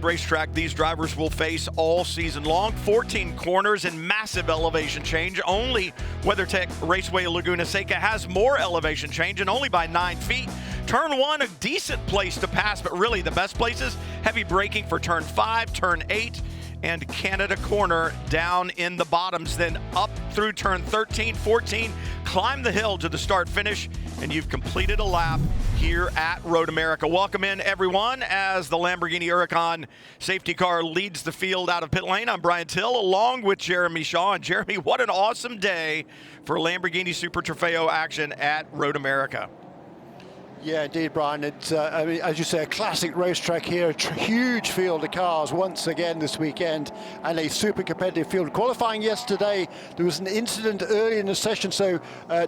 racetrack these drivers will face all season long. 14 corners and massive elevation change. Only WeatherTech Raceway Laguna Seca has more elevation change, and only by 9 feet. Turn 1, a decent place to pass, but really the best places, heavy braking for turn 5, turn 8, and Canada Corner down in the bottoms. Then up through turn 13, 14, climb the hill to the start finish, and you've completed a lap here at Road America. Welcome in, everyone, as the Lamborghini Huracan safety car leads the field out of pit lane. I'm Brian Till, along with Jeremy Shaw. And Jeremy, what an awesome day for Lamborghini Super Trofeo action at Road America. Yeah, indeed, Brian. It's, I mean, as you say, a classic racetrack here. A huge field of cars once again this weekend, and a super competitive field. Qualifying yesterday, there was an incident early in the session, so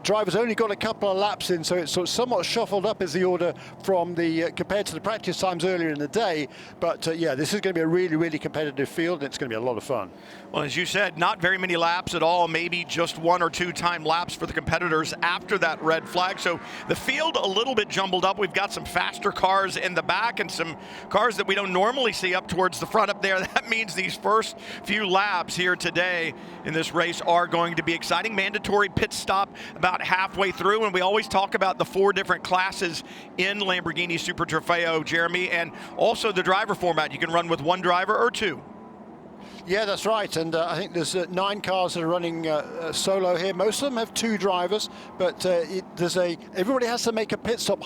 drivers only got a couple of laps in, so it's sort of somewhat shuffled up as the order from the compared to the practice times earlier in the day. But yeah, this is going to be a really, really competitive field, and it's going to be a lot of fun. Well, as you said, not very many laps at all, maybe just 1 or 2 time laps for the competitors after that red flag. So the field a little bit jumbled up. We've got some faster cars in the back and some cars that we don't normally see up towards the front up there. That means these first few laps here today in this race are going to be exciting. Mandatory pit stop about halfway through, and we always talk about the 4 different classes in Lamborghini Super Trofeo, Jeremy, and also the driver format. You can run with 1 driver or 2. Yeah, that's right, and I think there's 9 cars that are running solo here. Most of them have 2 drivers, but everybody has to make a pit stop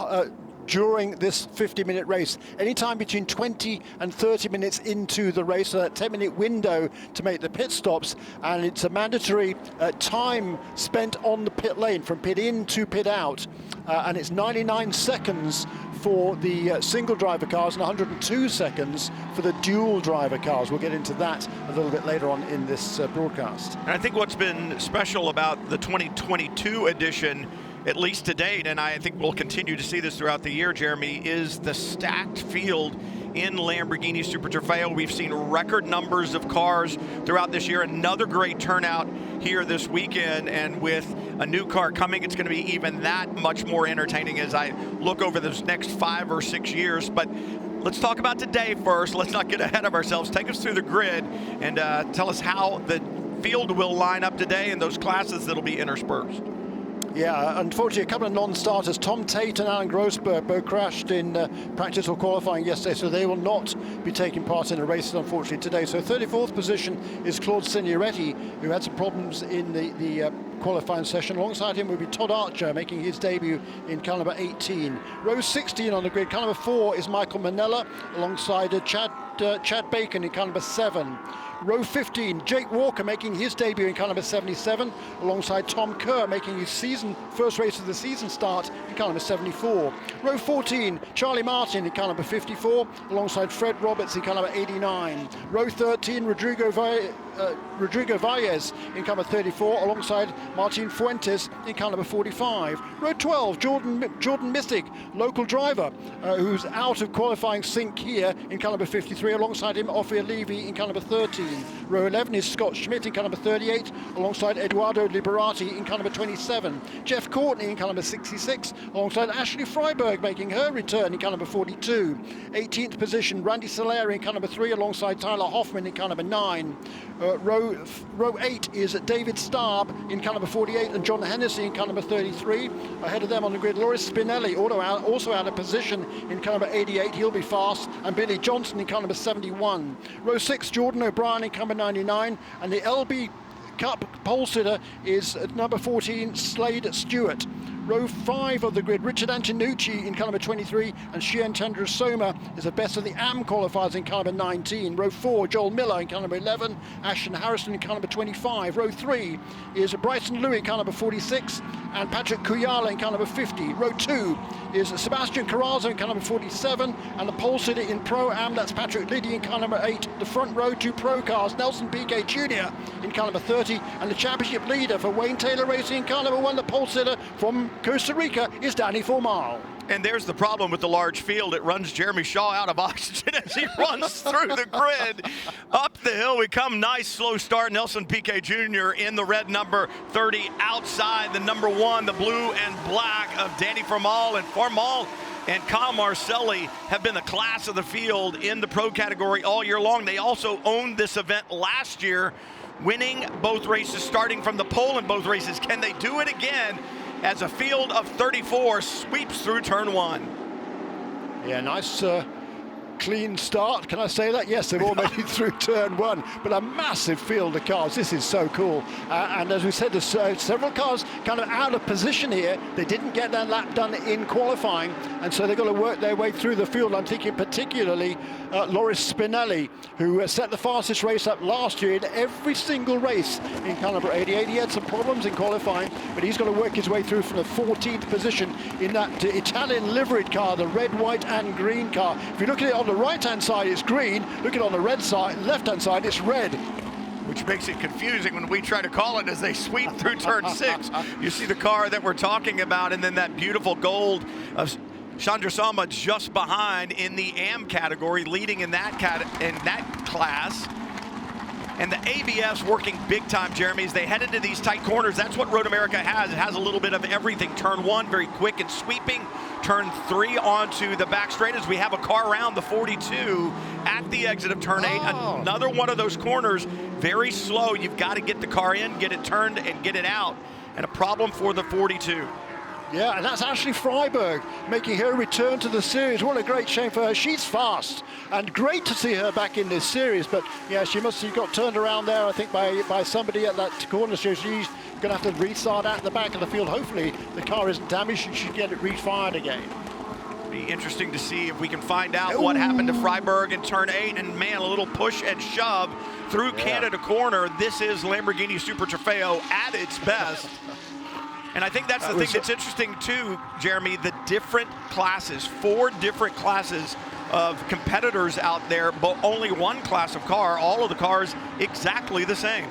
during this 50-minute race. Anytime between 20 and 30 minutes into the race, so that 10-minute window to make the pit stops, and it's a mandatory time spent on the pit lane from pit in to pit out, and it's 99 seconds for the single driver cars and 102 seconds for the dual driver cars. We'll get into that a little bit later on in this broadcast. And I think what's been special about the 2022 edition, at least to date, and I think we'll continue to see this throughout the year, Jeremy, is the stacked field in Lamborghini Super Trofeo. We've seen record numbers of cars throughout this year. Another great turnout here this weekend, and with a new car coming, it's going to be even that much more entertaining as I look over those next 5 or 6 years. But let's talk about today first. Let's not get ahead of ourselves. Take us through the grid and tell us how the field will line up today and those classes that'll be interspersed. Yeah, unfortunately, a couple of non-starters, Tom Tate and Alan Grossberg, both crashed in practice or qualifying yesterday, so they will not be taking part in the races, unfortunately, today. So 34th position is Claude Signoretti, who had some problems in the qualifying session. Alongside him will be Todd Archer, making his debut in car number 18. Row 16 on the grid, car number 4 is Michael Manella, alongside Chad Bacon in car number 7. Row 15, Jake Walker making his debut in car number 77, alongside Tom Kerr making his first race of the season start in car number 74. Row 14, Charlie Martin in car number 54, alongside Fred Roberts in car number 89. Row 13, Rodrigo Valles in car number 34, alongside Martin Fuentes in car number 45. Row 12, Jordan Mystic, local driver, who's out of qualifying sync here in car number 53, alongside him Ophir Levy in car number 13. Row 11 is Scott Schmidt in car number 38, alongside Eduardo Liberati in car number 27. Jeff Courtney in car number 66, alongside Ashley Freiberg making her return in car number 42. 18th position, Randy Solari in car number 3, alongside Tyler Hoffman in car number 9. Row 8 is David Starb in car number 48 and John Hennessy in car number 33. Ahead of them on the grid, Loris Spinelli, also out of position in car number 88. He'll be fast. And Billy Johnson in car number 71. Row 6, Jordan O'Brien in car number 99. And the LB Cup pole sitter is number 14, Slade Stewart. Row 5 of the grid, Richard Antonucci in car number 23, and Shian Chandra Soma is the best of the AM qualifiers in car number 19. Row 4, Joel Miller in car number 11, Ashton Harrison in car number 25. Row 3 is Bryson Louis in car number 46, and Patrick Kuyala in car number 50. Row 2 is Sebastian Carrazzo in car number 47, and the pole sitter in Pro-Am, that's Patrick Liddy in car number 8. The front row 2 pro cars, Nelson Piquet Jr. in car number 30, and the championship leader for Wayne Taylor Racing in car number 1, the pole sitter from Costa Rica, is Danny Formal. And there's the problem with the large field. It runs Jeremy Shaw out of oxygen as he runs through the grid. Up the hill we come. Nice slow start. Nelson Piquet Jr. in the red number 30. Outside the number 1, the blue and black of Danny Formal. And Formal and Kyle Marcelli have been the class of the field in the pro category all year long. They also owned this event last year, winning both races, starting from the pole in both races. Can they do it again as a field of 34 sweeps through turn 1? Yeah, nice clean start. Can I say that? Yes, they've all made it through turn 1, but a massive field of cars. This is so cool. And as we said, there's several cars kind of out of position here. They didn't get their lap done in qualifying, and so they've got to work their way through the field. I'm thinking particularly Loris Spinelli, who set the fastest race up last year in every single race in car number 88. He had some problems in qualifying, but he's got to work his way through from the 14th position in that Italian liveried car, the red, white and green car. If you look at it on the right-hand side, it's green. Look at it on the red side, left-hand side, it's red. Which makes it confusing when we try to call it as they sweep through turn 6. You see the car that we're talking about, and then that beautiful gold of Chandra Sama just behind in the AM category, leading in that class. And the ABS working big time, Jeremy, as they head into these tight corners. That's what Road America has. It has a little bit of everything. Turn 1, very quick and sweeping. Turn 3 onto the back straight as we have a car around the 42 at the exit of turn 8. Another one of those corners, very slow. You've got to get the car in, get it turned, and get it out. And a problem for the 42. Yeah, and that's Ashley Freiberg making her return to the series. What a great shame for her. She's fast, and great to see her back in this series. But yeah, she got turned around there, I think, by somebody at that corner. So she's going to have to restart at the back of the field. Hopefully the car isn't damaged. She should get it refired again. Be interesting to see if we can find out what happened to Freiberg in turn 8. And man, a little push and shove through Canada corner. This is Lamborghini Super Trofeo at its best. And I think that's the thing that's interesting too, Jeremy, the different classes, 4 different classes of competitors out there, but only one class of car, all of the cars exactly the same.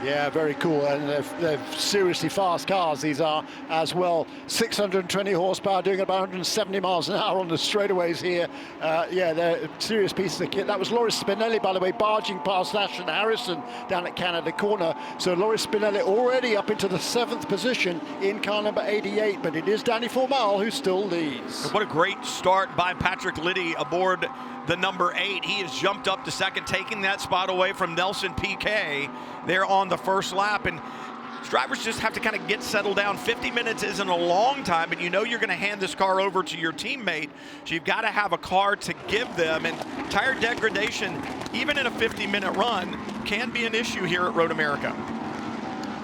Yeah, very cool, and they're seriously fast cars, these are, as well. 620 horsepower, doing about 170 miles an hour on the straightaways here. Yeah, they're serious pieces of kit. That was Loris Spinelli, by the way, barging past Ashton Harrison down at Canada corner. So Loris Spinelli already up into the 7th position in car number 88, but it is Danny Formal who still leads. What a great start by Patrick Liddy aboard the number 8. He has jumped up to second, taking that spot away from Nelson Piquet there on the first lap. And drivers just have to kind of get settled down. 50 minutes isn't a long time, but you know you're going to hand this car over to your teammate, so you've got to have a car to give them. And tire degradation, even in a 50-minute run, can be an issue here at Road America.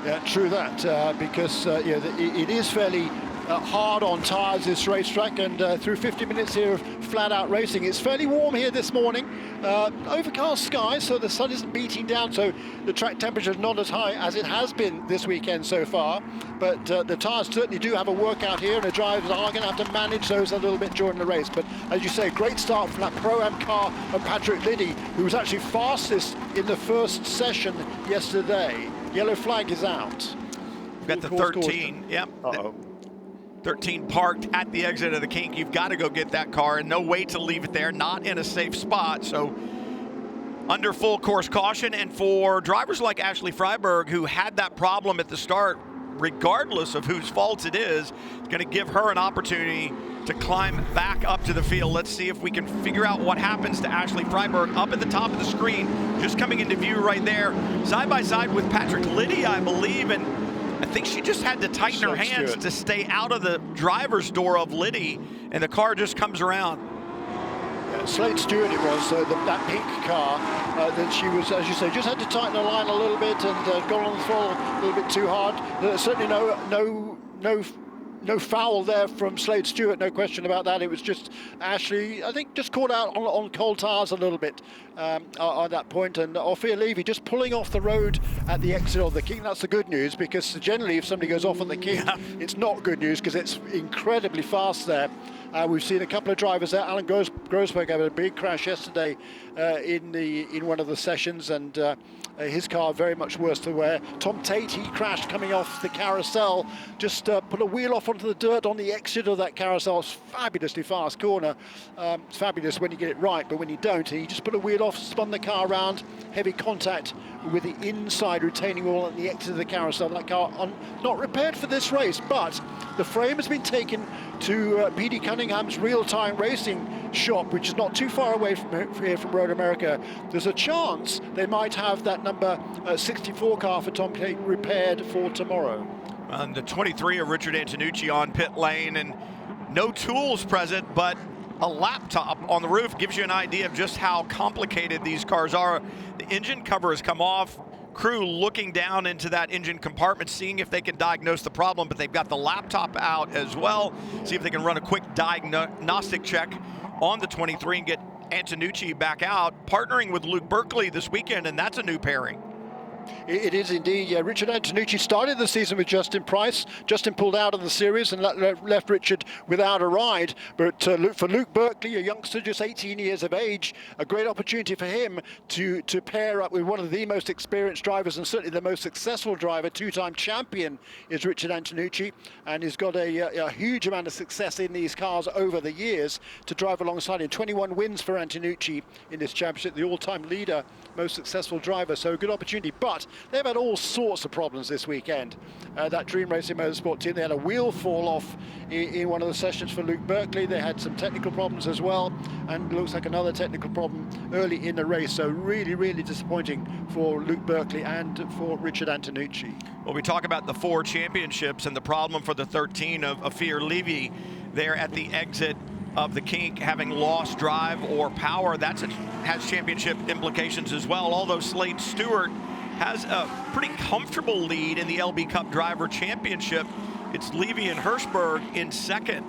Yeah, true that, because yeah, it is fairly hard on tires, this racetrack, and through 50 minutes here of flat-out racing. It's fairly warm here this morning. Overcast skies, so the sun isn't beating down, so the track temperature is not as high as it has been this weekend so far. But the tires certainly do have a workout here, and the drivers are going to have to manage those a little bit during the race. But as you say, great start from that Pro-Am car of Patrick Liddy, who was actually fastest in the first session yesterday. Yellow flag is out. We've got the 13. Yep. 13 parked at the exit of the kink. You've got to go get that car, and no way to leave it there, not in a safe spot. So under full course caution. And for drivers like Ashley Freiberg, who had that problem at the start, regardless of whose fault it is, it's going to give her an opportunity to climb back up to the field. Let's see if we can figure out what happens to Ashley Freiberg up at the top of the screen, just coming into view right there, side by side with Patrick Liddy, I believe. And I think she just had to tighten her hands to stay out of the driver's door of Liddy, and the car just comes around. Yeah, Slade Stewart it was, that pink car, that she was, as you say, just had to tighten her line a little bit and gone on the throttle a little bit too hard. Certainly no foul there from Slade Stewart, no question about that. It was just Ashley, I think, just caught out on cold tires a little bit at that point, and Ophir Levy just pulling off the road at the exit of the kink. That's the good news, because generally if somebody goes off on the kink, it's not good news because it's incredibly fast there. We've seen a couple of drivers there. Alan Grossberg had a big crash yesterday in one of the sessions, and his car very much worse to wear. Tom Tate, he crashed coming off the carousel, just put a wheel off onto the dirt on the exit of that carousel. It's fabulously fast corner. It's fabulous when you get it right, but when you don't, he just put a wheel off, spun the car around, heavy contact with the inside retaining wall at the exit of the carousel. That car not repaired for this race, but the frame has been taken to P.D. Cunningham's real-time racing shop, which is not too far away from here from Road America. There's a chance they might have that number 64 car for Tom Tate repaired for tomorrow. And the 23 of Richard Antonucci on pit lane, and no tools present, but a laptop on the roof gives you an idea of just how complicated these cars are. The engine cover has come off. Crew looking down into that engine compartment, seeing if they can diagnose the problem, but they've got the laptop out as well. See if they can run a quick diagnostic check on the 23 and get Antonucci back out, partnering with Luke Berkeley this weekend, and that's a new pairing. It is indeed, yeah. Richard Antonucci started the season with Justin Price. Justin pulled out of the series and left Richard without a ride. But for Luke Berkeley, a youngster just 18 years of age, a great opportunity for him to pair up with one of the most experienced drivers and certainly the most successful driver. Two-time champion is Richard Antonucci, and he's got a huge amount of success in these cars over the years to drive alongside him. 21 wins for Antonucci in this championship, the all-time leader, most successful driver, so a good opportunity. But they've had all sorts of problems this weekend. That Dream Racing Motorsport team, they had a wheel fall off in one of the sessions for Luke Berkeley. They had some technical problems as well, and looks like another technical problem early in the race. So really, really disappointing for Luke Berkeley and for Richard Antonucci. Well, we talk about the 4 championships and the problem for the 13 of Afir Levy there at the exit of the kink, having lost drive or power. That has championship implications as well, although Slade Stewart has a pretty comfortable lead in the LB Cup Driver Championship. It's Levy and Hirschberg in second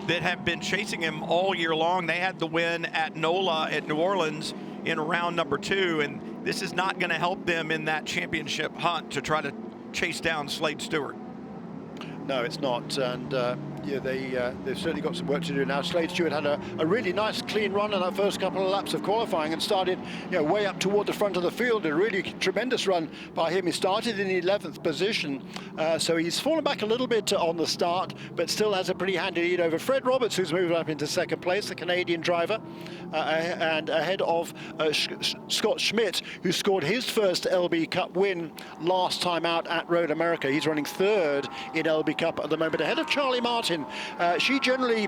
that have been chasing him all year long. They had the win at NOLA at New Orleans in round number 2, and this is not going to help them in that championship hunt to try to chase down Slade Stewart. No, it's not, and they've certainly got some work to do now. Slade Stewart had a really nice clean run in that first couple of laps of qualifying and started way up toward the front of the field. A really tremendous run by him. He started in the 11th position, so he's fallen back a little bit on the start, but still has a pretty handy lead over Fred Roberts, who's moved up into second place, the Canadian driver, and ahead of Scott Schmidt, who scored his first LB Cup win last time out at Road America. He's running third in LB Cup at the moment, ahead of Charlie Martin. She generally,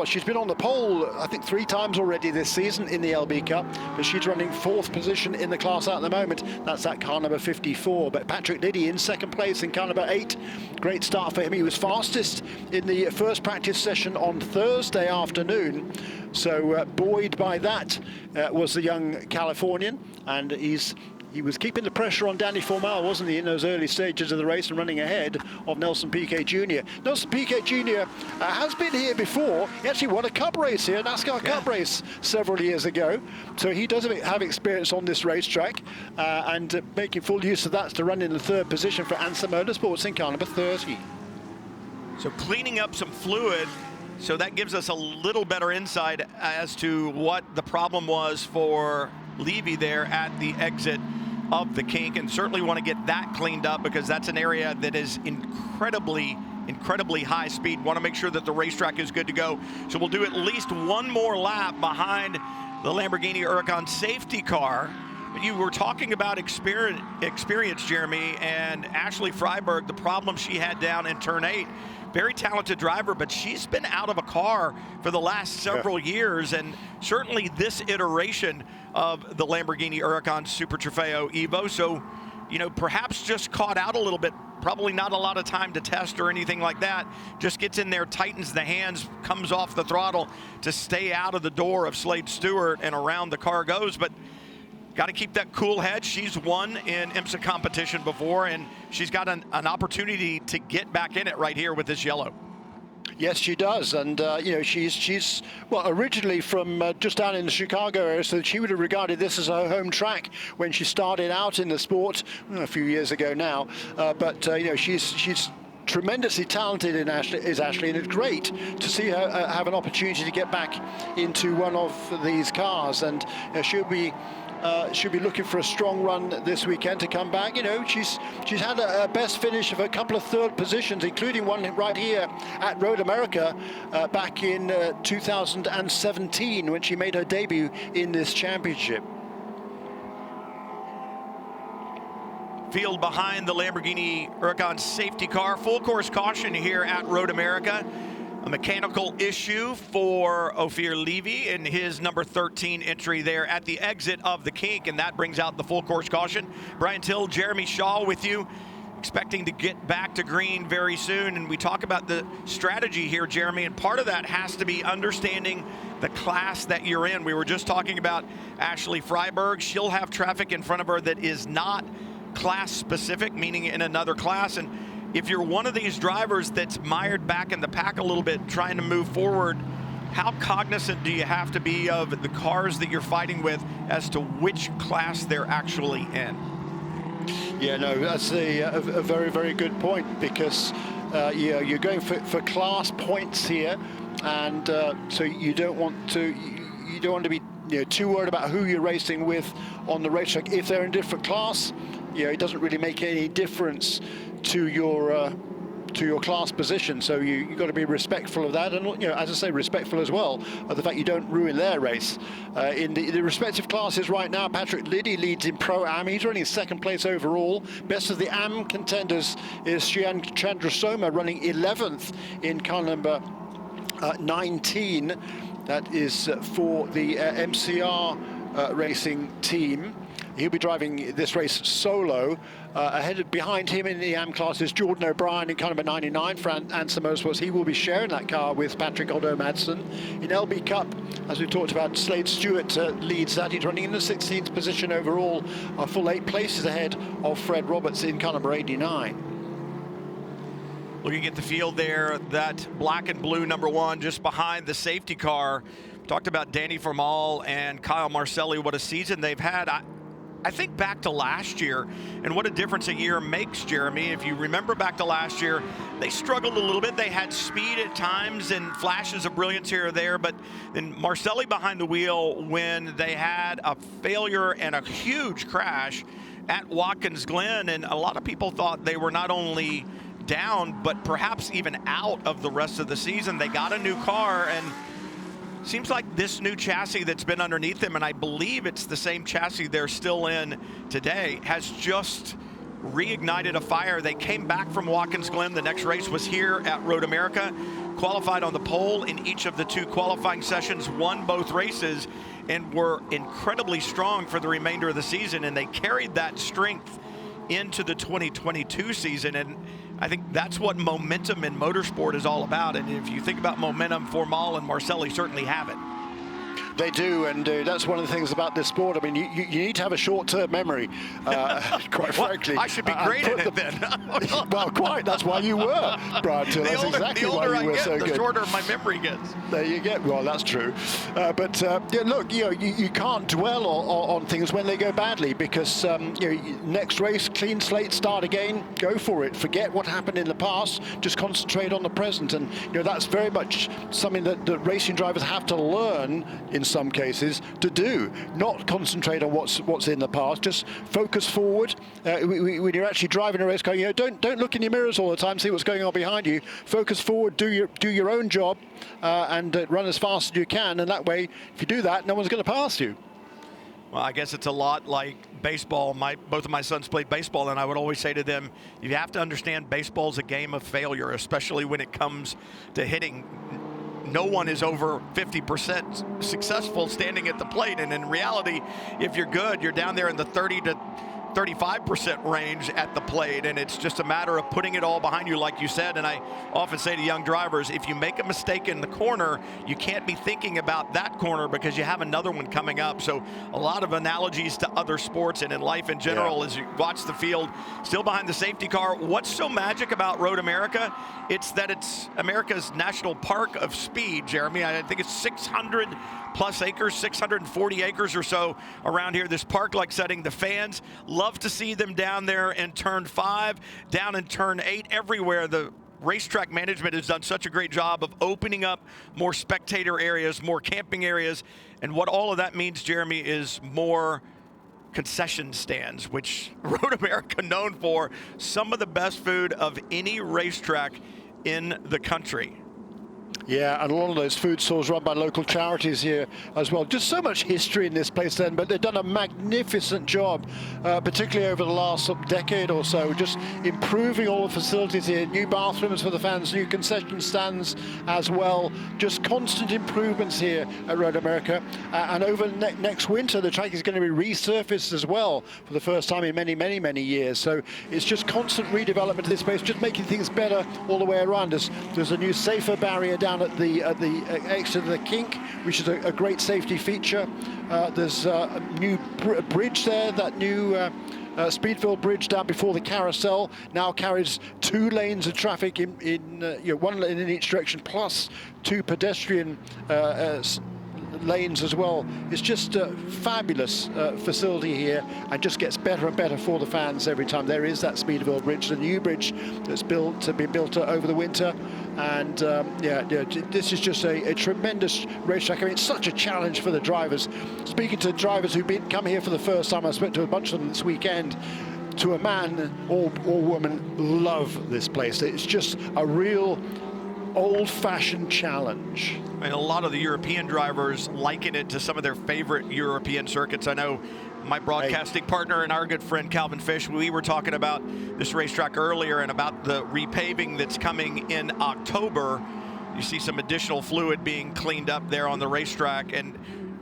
she's been on the pole, I think 3 times already this season in the LB Cup, but she's running 4th position in the class out at the moment. That's at car number 54. But Patrick Liddy in second place in car number 8. Great start for him. He was fastest in the first practice session on Thursday afternoon. So buoyed by that was the young Californian, and he was keeping the pressure on Danny Formal, wasn't he, in those early stages of the race and running ahead of Nelson Piquet Jr. Nelson Piquet Jr. Has been here before. He actually won a cup race here, a NASCAR Cup race several years ago. So he does have experience on this racetrack, and making full use of that to run in the 3rd position for IMSA Motorsports in car number 30. So cleaning up some fluid, so that gives us a little better insight as to what the problem was for Levy there at the exit of the kink, and certainly want to get that cleaned up because that's an area that is incredibly high speed. Want to make sure that the racetrack is good to go. So we'll do at least one more lap behind the Lamborghini Huracan safety car. But you were talking about experience, Jeremy, and Ashley Freiberg, the problem she had down in turn 8. Very talented driver, but she's been out of a car for the last several years, and certainly this iteration of the Lamborghini Huracan Super Trofeo Evo. So, perhaps just caught out a little bit, probably not a lot of time to test or anything like that. Just gets in there, tightens the hands, comes off the throttle to stay out of the door of Slade Stewart, and around the car goes. But got to keep that cool head. She's won in IMSA competition before, and she's got an opportunity to get back in it right here with this yellow. Yes, she does, and she's originally from just down in the Chicago area, so she would have regarded this as her home track when she started out in the sport a few years ago now. But she's tremendously talented in Ashley, and it's great to see her have an opportunity to get back into one of these cars, and she'll be looking for a strong run this weekend to come back. She's had a best finish of a couple of 3rd positions, including one right here at Road America back in 2017 when she made her debut in this championship. field behind the Lamborghini Huracan safety car. Full course caution here at Road America. A mechanical issue for Ophir Levy in his number 13 entry there at the exit of the kink, and that brings out the full course caution. Brian Till, Jeremy Shaw with you, expecting to get back to green very soon. And we talk about the strategy here, Jeremy, and part of that has to be understanding the class that you're in. We were just talking about Ashley Freiberg. She'll have traffic in front of her that is not class specific, meaning in another class. And if you're one of these drivers that's mired back in the pack a little bit, trying to move forward, how cognizant do you have to be of the cars that you're fighting with as to which class they're actually in? Yeah, no, that's a very, very good point, because you're going for class points here, and so you don't want to be too worried about who you're racing with on the racetrack. If they're in different class, it doesn't really make any difference to your class position. So you've got to be respectful of that, and as I say, respectful as well of the fact you don't ruin their race. In the respective classes right now, Patrick Liddy leads in Pro-Am. He's running second place overall. Best of the Am contenders is Shian Chandrasoma, running 11th in car number 19. That is for the MCR racing team. He'll be driving this race solo. Behind him in the AM class is Jordan O'Brien in car number 99 for IMSA Motorsports. He will be sharing that car with Patrick Odo-Madsen. In LB Cup, as we talked about, Slade Stewart leads that. He's running in the 16th position overall, a full 8 places ahead of Fred Roberts in car number 89. Looking at the field there, that black and blue number 1 just behind the safety car. Talked about Danny Formal and Kyle Marcelli, what a season they've had. I think back to last year and what a difference a year makes, Jeremy. If you remember back to last year, they struggled a little bit. They had speed at times and flashes of brilliance here or there, but then Marcelli behind the wheel when they had a failure and a huge crash at Watkins Glen, and a lot of people thought they were not only down, but perhaps even out of the rest of the season. They got a new car, and seems like this new chassis that's been underneath them, and I believe it's the same chassis they're still in today, has just reignited a fire. They came back from Watkins Glen. The next race was here at Road America, qualified on the pole in each of the 2 qualifying sessions, won both races, and were incredibly strong for the remainder of the season, and they carried that strength into the 2022 season. And I think that's what momentum in motorsport is all about. And if you think about momentum, Formal and Marcelli certainly have it. They do, and that's one of the things about this sport. I mean, you need to have a short-term memory, quite frankly. I should be great at it then. Well, quite. That's why you were, Brian. That's exactly why you were so good. The shorter my memory gets. There you get. Well, that's true. But look, you can't dwell on things when they go badly, because next race, clean slate, start again, go for it. Forget what happened in the past. Just concentrate on the present, and that's very much something that the racing drivers have to learn in some cases to do. Not concentrate on what's in the past. Just focus forward. When you're actually driving a race car, don't look in your mirrors all the time, see what's going on behind you. Focus forward, do your own job, and run as fast as you can. And that way, if you do that, no one's going to pass you. Well, I guess it's a lot like baseball. Both of my sons played baseball, and I would always say to them, you have to understand baseball's a game of failure, especially when it comes to hitting. No one is over 50% successful standing at the plate, and in reality, if you're good, you're down there in the 30 to 35% range at the plate, and it's just a matter of putting it all behind you, like you said. And I often say to young drivers, if you make a mistake in the corner, you can't be thinking about that corner because you have another one coming up. So a lot of analogies to other sports and in life in general as you watch the field still behind the safety car. What's so magic about Road America? It's that it's America's national park of speed, Jeremy. I think it's 600 plus acres, 640 acres or so around here. This park-like setting, the fans love to see them down there in turn 5, down in turn 8, everywhere. The racetrack management has done such a great job of opening up more spectator areas, more camping areas. And what all of that means, Jeremy, is more concession stands, which Road America known for some of the best food of any racetrack in the country. Yeah, and a lot of those food stalls run by local charities here as well. Just so much history in this place then, but they've done a magnificent job, particularly over the last decade or so, just improving all the facilities here, new bathrooms for the fans, new concession stands as well, just constant improvements here at Road America. And over next winter, the track is going to be resurfaced as well for the first time in many, many, many years. So it's just constant redevelopment of this place, just making things better all the way around us. There's a new safer barrier down at the exit of the kink, which is a great safety feature. There's a new bridge there, that new Speedfield Bridge down before the carousel now carries 2 lanes of traffic in 1 lane in each direction, plus 2 pedestrian lanes as well. It's just a fabulous facility here, and just gets better and better for the fans every time. There is that Speedfield Bridge, the new bridge that's been built over the winter, and this is just a tremendous racetrack. I mean, it's such a challenge for the drivers. Speaking to drivers who've come here for the first time, I spoke to a bunch of them this weekend. To a man or woman, love this place. It's just a real old-fashioned challenge. I mean, a lot of the European drivers liken it to some of their favorite European circuits. I know my broadcasting partner and our good friend Calvin Fish, we were talking about this racetrack earlier and about the repaving that's coming in October. You see some additional fluid being cleaned up there on the racetrack, and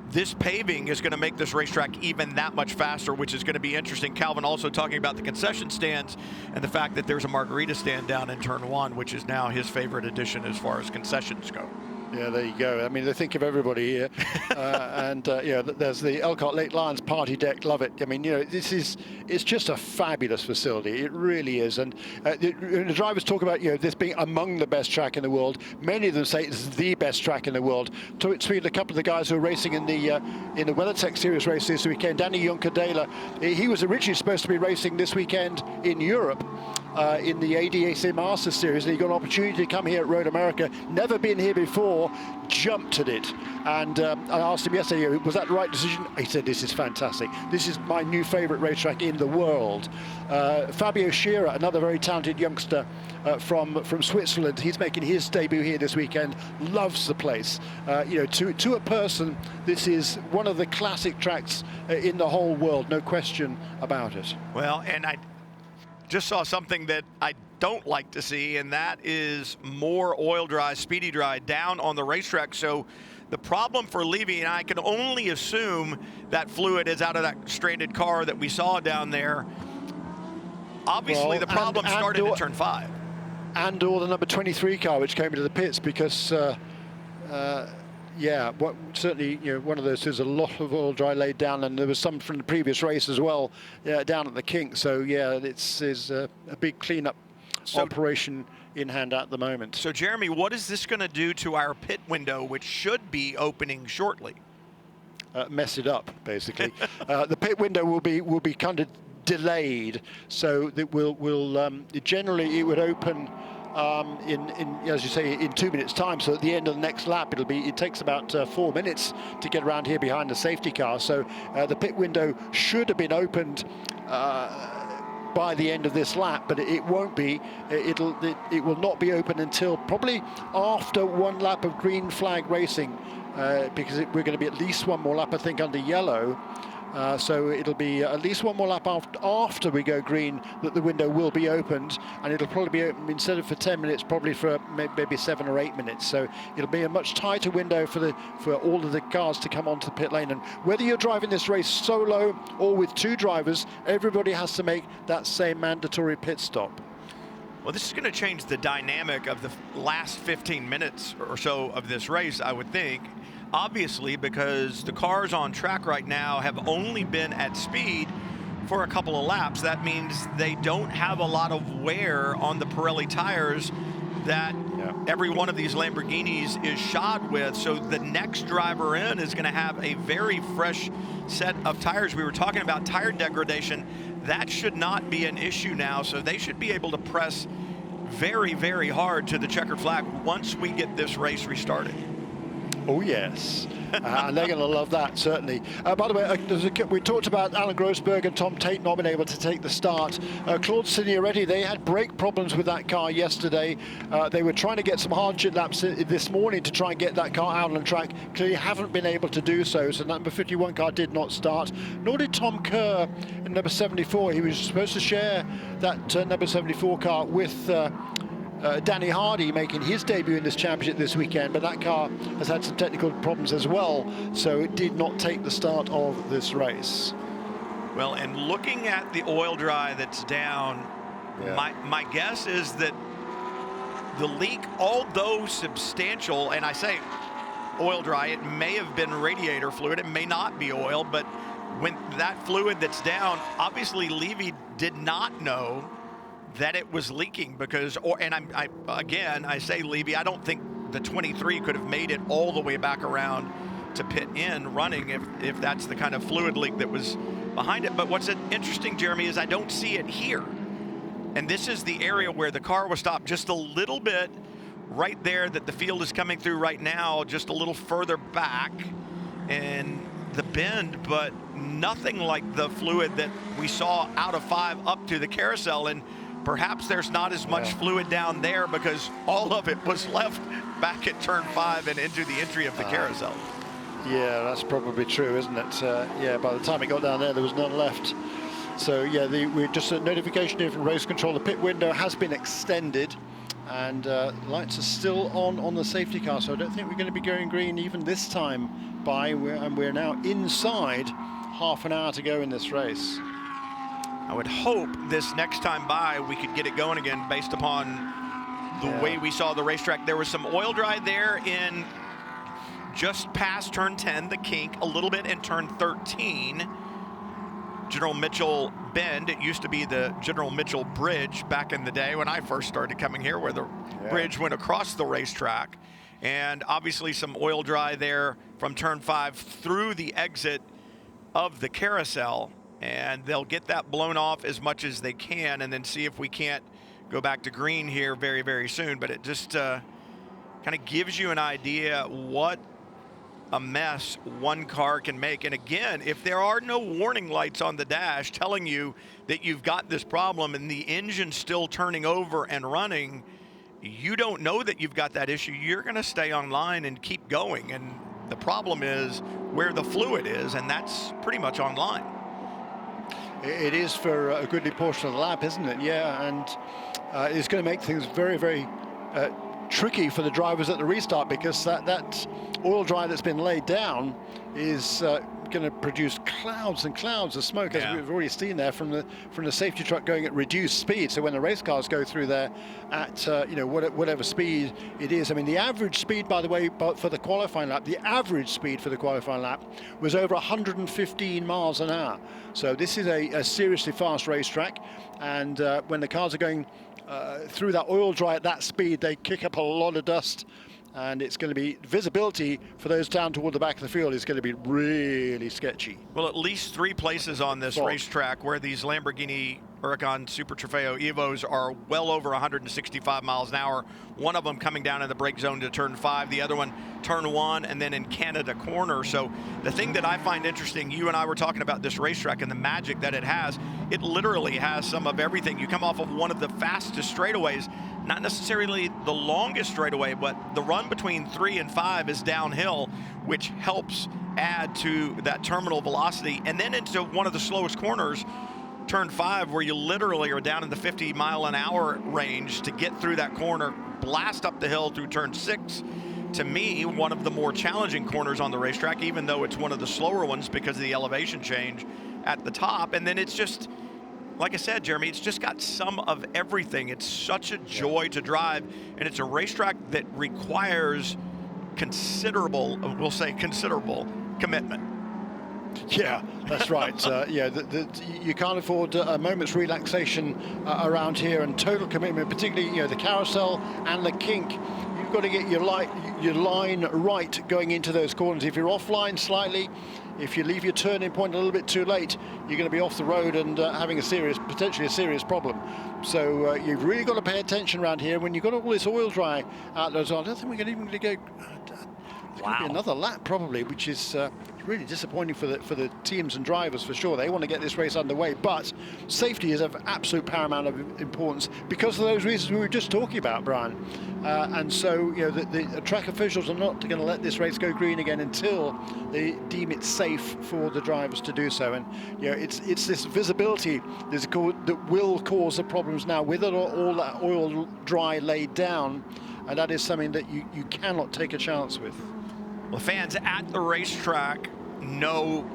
this paving is going to make this racetrack even that much faster, which is going to be interesting. Calvin also talking about the concession stands and the fact that there's a margarita stand down in turn 1, which is now his favorite addition as far as concessions go. Yeah, there you go. I mean, they think of everybody here. There's the Elkhart Lake Lions party deck. Love it. I mean, it's just a fabulous facility. It really is. And the drivers talk about, this being among the best track in the world. Many of them say it's the best track in the world. So it's been a couple of the guys who are racing in the WeatherTech Series race this weekend. Danny Juncadela, he was originally supposed to be racing this weekend in Europe. In the ADAC Masters Series, and he got an opportunity to come here at Road America, never been here before, jumped at it. And I asked him yesterday, was that the right decision? He said, this is fantastic. This is my new favorite racetrack in the world. Fabio Scherer, another very talented youngster from Switzerland, he's making his debut here this weekend, loves the place. To a person, this is one of the classic tracks in the whole world, no question about it. Well, and I just saw something that I don't like to see, and that is more oil dry, speedy dry down on the racetrack. So the problem for Levy, and I can only assume that fluid is out of that stranded car that we saw down there. Obviously, the problem started in turn 5. And/or the number 23 car, which came into the pits, because certainly, one of those, there's a lot of oil dry laid down, and there was some from the previous race as well, down at the kink. So it's a big cleanup operation in hand at the moment. So Jeremy, what is this going to do to our pit window, which should be opening shortly? Mess it up, basically. The pit window will be kind of delayed, so that generally it would open as you say, in 2 minutes time. So at the end of the next lap, it takes about 4 minutes to get around here behind the safety car. So the pit window should have been opened by the end of this lap, but it won't be. It will not be open until probably after 1 lap of green flag racing, because we're going to be at least 1 more lap, I think, under yellow. So it'll be at least 1 more lap after we go green that the window will be opened, and it'll probably be open instead of for 10 minutes, probably for maybe 7 or 8 minutes. So it'll be a much tighter window for all of the cars to come onto the pit lane. And whether you're driving this race solo or with 2 drivers, everybody has to make that same mandatory pit stop. Well, this is going to change the dynamic of the last 15 minutes or so of this race, I would think. Obviously, because the cars on track right now have only been at speed for a couple of laps. That means they don't have a lot of wear on the Pirelli tires that every one of these Lamborghinis is shod with. So the next driver in is going to have a very fresh set of tires. We were talking about tire degradation. That should not be an issue now. So they should be able to press very, very hard to the checkered flag once we get this race restarted. Oh, yes. And they're going to love that, certainly. By the way, we talked about Alan Grossberg and Tom Tate not being able to take the start. Claude Signoretti, they had brake problems with that car yesterday. They were trying to get some hardship laps this morning to try and get that car out on the track. Clearly haven't been able to do so. So number 51 car did not start. Nor did Tom Kerr in number 74. He was supposed to share that number 74 car with Danny Hardy, making his debut in this championship this weekend, but that car has had some technical problems as well, so it did not take the start of this race. Well, and looking at the oil dry that's down, my guess is that the leak, although substantial, and I say oil dry, it may have been radiator fluid, it may not be oil, but when that fluid that's down, obviously Levy did not know that it was leaking because, I say Levy, I don't think the 23 could have made it all the way back around to pit in running if that's the kind of fluid leak that was behind it. But what's interesting, Jeremy, is I don't see it here. And this is the area where the car was stopped just a little bit right there that the field is coming through right now, just a little further back in the bend, but nothing like the fluid that we saw out of 5 up to the carousel. And perhaps there's not as much fluid down there because all of it was left back at turn 5 and into the entry of the carousel. Yeah, that's probably true, isn't it? Yeah, by the time it got down there was none left. So yeah, we just a notification here from race control. The pit window has been extended, and lights are still on the safety car. So I don't think we're going to be going green even this time by. We're now inside half an hour to go in this race. I would hope this next time by we could get it going again based upon the way we saw the racetrack. There was some oil dry there in just past turn 10, the kink, a little bit in turn 13. General Mitchell Bend, it used to be the General Mitchell Bridge back in the day when I first started coming here, where the bridge went across the racetrack. And obviously some oil dry there from turn 5 through the exit of the carousel. And they'll get that blown off as much as they can and then see if we can't go back to green here very, very soon. But it just kind of gives you an idea what a mess one car can make. And again, if there are no warning lights on the dash telling you that you've got this problem and the engine's still turning over and running, you don't know that you've got that issue. You're going to stay online and keep going. And the problem is where the fluid is, and that's pretty much online. It is for a goodly portion of the lap, isn't it? Yeah, and it's going to make things very, very tricky for the drivers at the restart, because that oil dry that's been laid down is going to produce clouds and clouds of smoke, as we've already seen there from the safety truck going at reduced speed. So when the race cars go through there at whatever speed it is, I mean, the average speed, by the way, for the qualifying lap, the average speed for the qualifying lap was over 115 miles an hour. So this is a seriously fast racetrack, and when the cars are going through that oil dry at that speed, they kick up a lot of dust. And it's going to be, visibility for those down toward the back of the field is going to be really sketchy. Well, at least 3 places on this racetrack where these Lamborghini Huracan Super Trofeo Evos are well over 165 miles an hour. One of them coming down in the brake zone to turn 5, the other one turn 1, and then in Canada corner. So the thing that I find interesting, you and I were talking about this racetrack and the magic that it literally has some of everything. You come off of one of the fastest straightaways, not necessarily the longest straightaway, but the run between 3 and 5 is downhill, which helps add to that terminal velocity. And then into one of the slowest corners, turn 5, where you literally are down in the 50 mile an hour range to get through that corner, blast up the hill through turn 6. To me, one of the more challenging corners on the racetrack, even though it's one of the slower ones because of the elevation change at the top. And then it's just, like I said, Jeremy, it's just got some of everything. It's such a joy to drive, and it's a racetrack that requires considerable, we'll say considerable, commitment. Yeah, that's right. You can't afford a moment's relaxation around here, and total commitment, particularly the carousel and the kink. You've got to get your line right going into those corners. If you're offline slightly, if you leave your turning point a little bit too late, you're going to be off the road and having potentially a serious problem. So you've really got to pay attention around here. When you've got all this oil dry out there, I don't think we're even going to go. Wow. Be another lap probably, which is really disappointing for the teams and drivers for sure. They want to get this race underway, but safety is of absolute paramount of importance because of those reasons we were just talking about, Brian. And so, you know, the track officials are not going to let this race go green again until they deem it safe for the drivers to do so. And you know, it's this visibility that will cause the problems now with all that oil dry laid down, and that is something that you cannot take a chance with. Well, fans at the racetrack know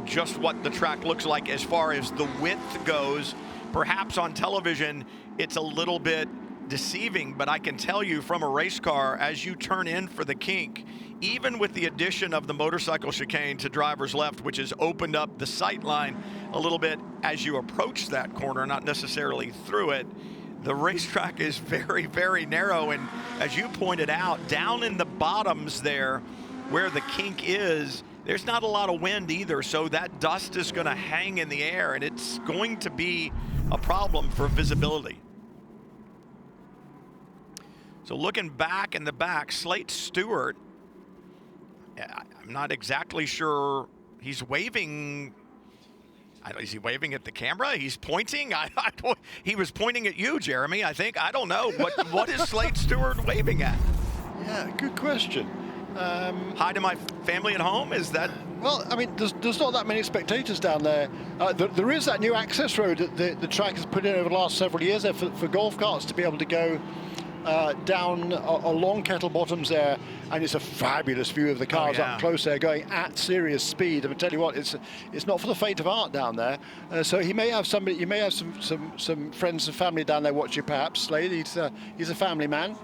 just what the track looks like as far as the width goes. Perhaps on television, it's a little bit deceiving, but I can tell you from a race car, as you turn in for the kink, even with the addition of the motorcycle chicane to driver's left, which has opened up the sight line a little bit as you approach that corner, not necessarily through it, the racetrack is very, very narrow. And as you pointed out, down in the bottoms there, where the kink is, there's not a lot of wind either, so that dust is going to hang in the air, and it's going to be a problem for visibility. So looking back in the back, Slate Stewart, I'm not exactly sure. He's waving. Is he waving at the camera? He's pointing. He was pointing at you, Jeremy, I think. I don't know. What is Slate Stewart waving at? Yeah, good question. Hi to my family at home, is that? Well, I mean, there's not that many spectators down there. There is that new access road that the track has put in over the last several years there for golf carts to be able to go down along Kettle Bottoms there, and it's a fabulous view of the cars up close there going at serious speed. I tell you what, it's not for the faint of heart down there. So you may have some friends and family down there watching perhaps. Slade, he's a family man.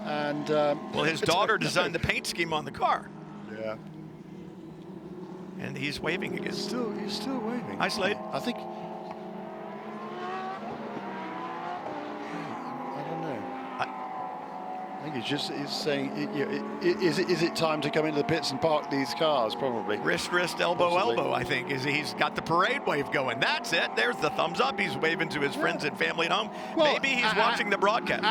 And well, his daughter designed the paint scheme on the car. Yeah. And he's waving again. He's still waving. Hi, Slade. I think. I don't know. I think he's saying, is it time to come into the pits and park these cars? Probably. Wrist, elbow, elbow. I think he's got the parade wave going. That's it. There's the thumbs up. He's waving to his friends and family at home. Well, maybe he's watching the broadcast.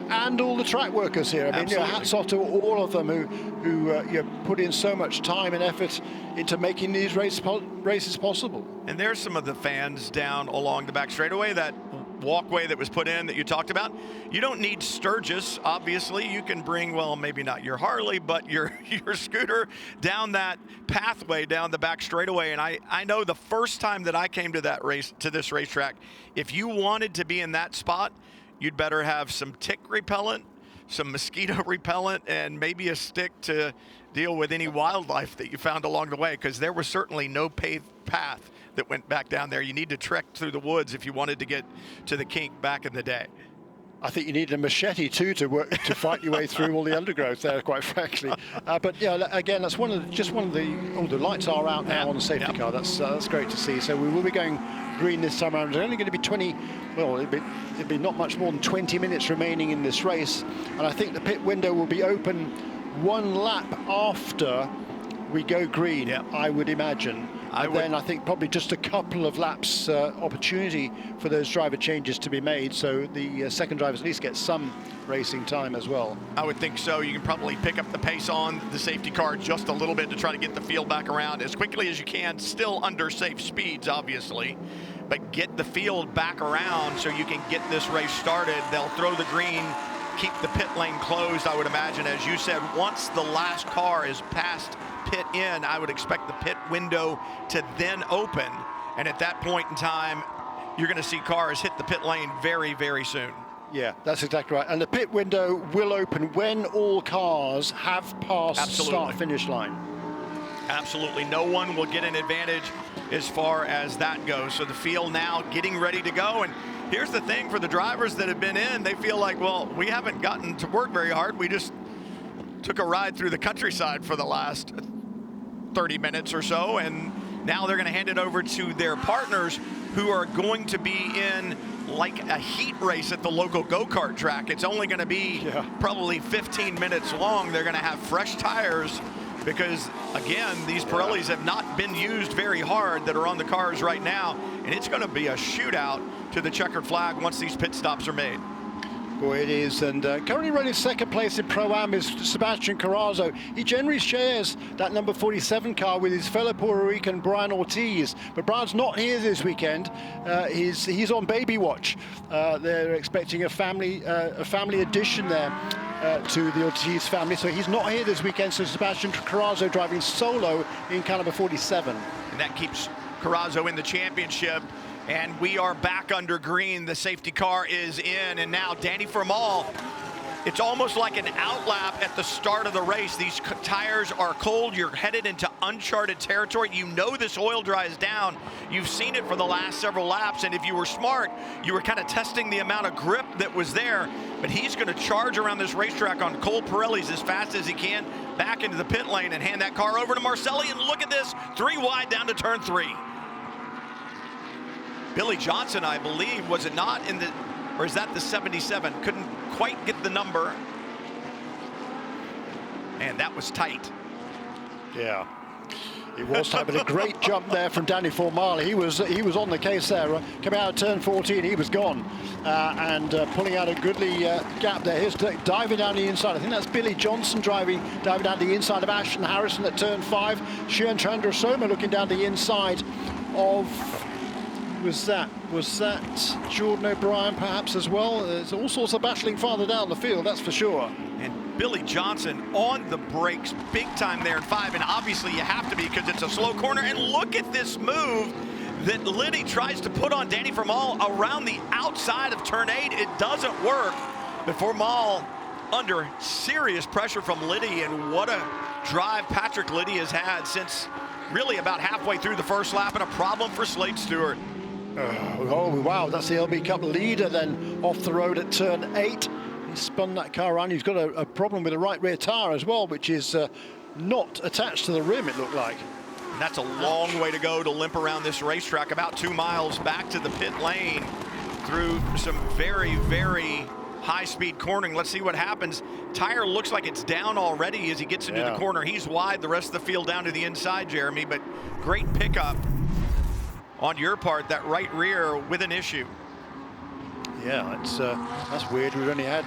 And all the track workers here. I mean, hats off to all of them who put in so much time and effort into making these races possible. And there's some of the fans down along the back straightaway, that walkway that was put in that you talked about. You don't need Sturgis, obviously. You can bring, well, maybe not your Harley, but your scooter down that pathway down the back straightaway. And I know the first time that I came to this racetrack, if you wanted to be in that spot, you'd better have some tick repellent, some mosquito repellent, and maybe a stick to deal with any wildlife that you found along the way, because there was certainly no paved path that went back down there. You need to trek through the woods if you wanted to get to the kink back in the day. I think you need a machete too to fight your way through all the undergrowth there, quite frankly. But yeah, again, that's one of the. The lights are out now on the safety car. That's great to see. So we will be going green this time around. There's only going to be 20. Well, it'd be not much more than 20 minutes remaining in this race, and I think the pit window will be open one lap after we go green. I would imagine. Then I think probably just a couple of laps opportunity for those driver changes to be made, so the second drivers at least get some racing time as well. I would think so. You can probably pick up the pace on the safety car just a little bit to try to get the field back around as quickly as you can, still under safe speeds, obviously, but get the field back around so you can get this race started. They'll throw the green, keep the pit lane closed, I would imagine. As you said, once the last car is past pit in, I would expect the pit window to then open, and at that point in time you're going to see cars hit the pit lane very, very soon. Yeah, that's exactly right. And the pit window will open when all cars have passed start-finish line. Absolutely. No one will get an advantage as far as that goes. So the field now getting ready to go. And here's the thing for the drivers that have been in, they feel like, well, we haven't gotten to work very hard. We just took a ride through the countryside for the last 30 minutes or so, and now they're going to hand it over to their partners who are going to be in like a heat race at the local go-kart track. It's only going to be probably 15 minutes long. They're going to have fresh tires because, again, these Pirellis have not been used very hard that are on the cars right now, and it's going to be a shootout to the checkered flag once these pit stops are made. Boy, it is, and currently running second place in Pro-Am is Sebastian Carrazzo. He generally shares that number 47 car with his fellow Puerto Rican Brian Ortiz, but Brian's not here this weekend. He's on baby watch. They're expecting a family addition there to the Ortiz family, so he's not here this weekend. So Sebastian Carrazzo driving solo in car number 47, and that keeps Carrazzo in the championship. And we are back under green. The safety car is in, and now Danny Formal. It's almost like an outlap at the start of the race. These tires are cold. You're headed into uncharted territory. You know this oil dries down. You've seen it for the last several laps, and if you were smart, you were kind of testing the amount of grip that was there. But he's going to charge around this racetrack on cold Pirellis as fast as he can, back into the pit lane and hand that car over to Marcelli. And look at this, 3 wide down to turn 3. Billy Johnson, I believe, was it not in the, or is that the 77? Couldn't quite get the number. And that was tight. Yeah, it was tight, but a great jump there from Danny Formal. He was on the case there. Coming out of turn 14, he was gone. And pulling out a goodly gap there. Here's diving down the inside. I think that's Billy Johnson diving down the inside of Ashton Harrison at turn 5. Shion Chandrasoma looking down the inside of... Was that Jordan O'Brien perhaps as well? There's all sorts of battling farther down the field, that's for sure. And Billy Johnson on the brakes big time there in 5, and obviously you have to be because it's a slow corner. And look at this move that Liddy tries to put on Danny Formal around the outside of turn 8. It doesn't work, but Formal under serious pressure from Liddy, and what a drive Patrick Liddy has had since really about halfway through the first lap, and a problem for Slade Stewart. Oh, wow, that's the LB Cup leader then off the road at turn 8. He spun that car around. He's got a problem with the right rear tire as well, which is not attached to the rim, it looked like. And that's a long way to go to limp around this racetrack, about 2 miles back to the pit lane through some very, very high-speed cornering. Let's see what happens. Tire looks like it's down already as he gets into the corner. He's wide, the rest of the field down to the inside, Jeremy, but great pickup on your part, that right rear with an issue. Yeah, that's weird. We've only had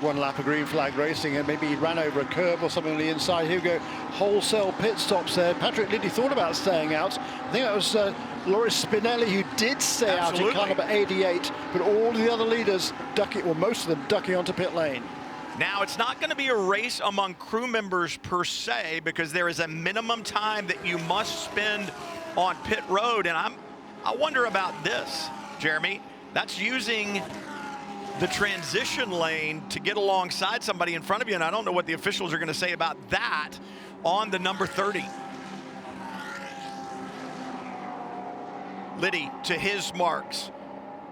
1 lap of green flag racing, and maybe he ran over a curb or something on the inside. Here we go, wholesale pit stops there. Patrick Liddy thought about staying out. I think that was Loris Spinelli who did stay out in car number 88, but all the other leaders ducking, or most of them ducking onto pit lane. Now, it's not going to be a race among crew members per se, because there is a minimum time that you must spend on pit road, and I wonder about this, Jeremy. That's using the transition lane to get alongside somebody in front of you, and I don't know what the officials are going to say about that on the number 30. Liddy to his marks.